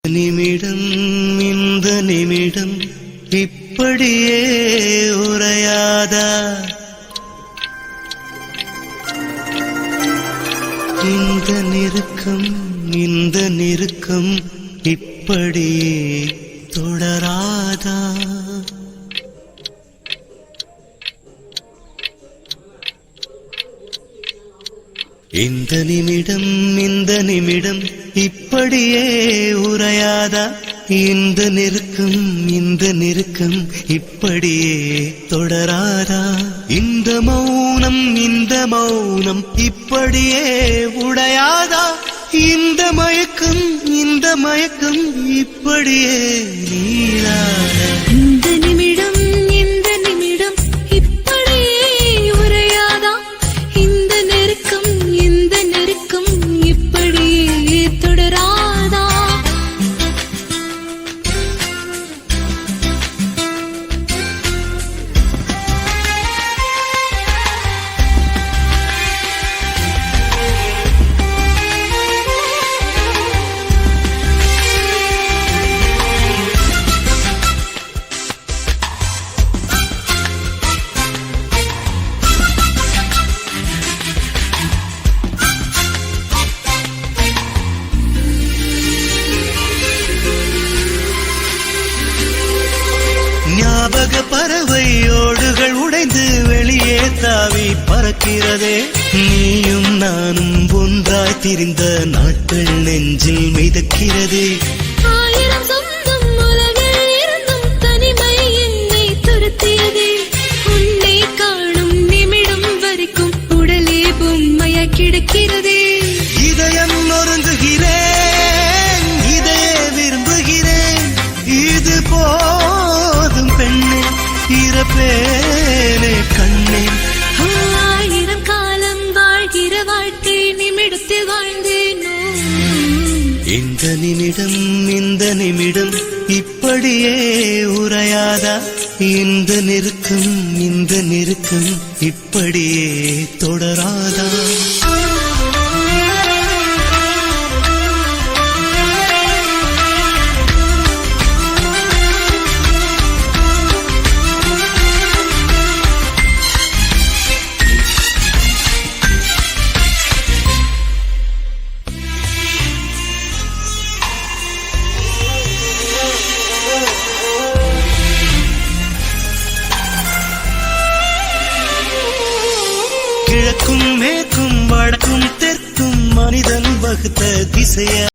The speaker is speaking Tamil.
நிமிடம் இந்த நிமிடம் இப்படியே உரையாதா? இந்த நெருக்கம் இப்படியே தொடராதா? இந்த நிமிடம் இப்படியே உரையாதா? இந்த நெருக்கம் இப்படியே தொடராதா? இந்த மௌனம் இப்படியே உடையாதா? இந்த மயக்கம் இப்படியே நீளாதா? இந்த நிமிடம் இப்படியே உரையாதா? இந்த நெருக்கம் இப்படியே தொடராதா? ஞாபக பறவை ஓடுகள் உடைந்து வெளியே தாவி பறக்கிறதே. நீயும் நானும் ஒன்றாய் திரிந்த நாட்கள் நெஞ்சில் மிதக்கிறதே. ஆயிரம் சொந்தம் உலகில் இருந்தும் தனிமை என்னை துரத்தியதே. உன்னை காணும் நிமிடம் வரைக்கும் உடலே பொம்மையா கிடக்கிறதே. இதயம் நொறுங்குகிறேன், இதையே விரும்புகிறேன். இது போதும் பெண்ணே, இறப்பேனே கண்ணே. ஆயிரம் காலம் வாழ்கிற வாழ்க்கை நிமிடத்தில் வாழ்ந்தேனோ. இந்த நிமிடம் இப்படியே உரையாதா? இந்த நெருக்கம் இப்படியே தொடராதா? கிழக்கும் மேற்கும் வடக்கும் தெற்கும் மனிதன் வகுத்த திசைய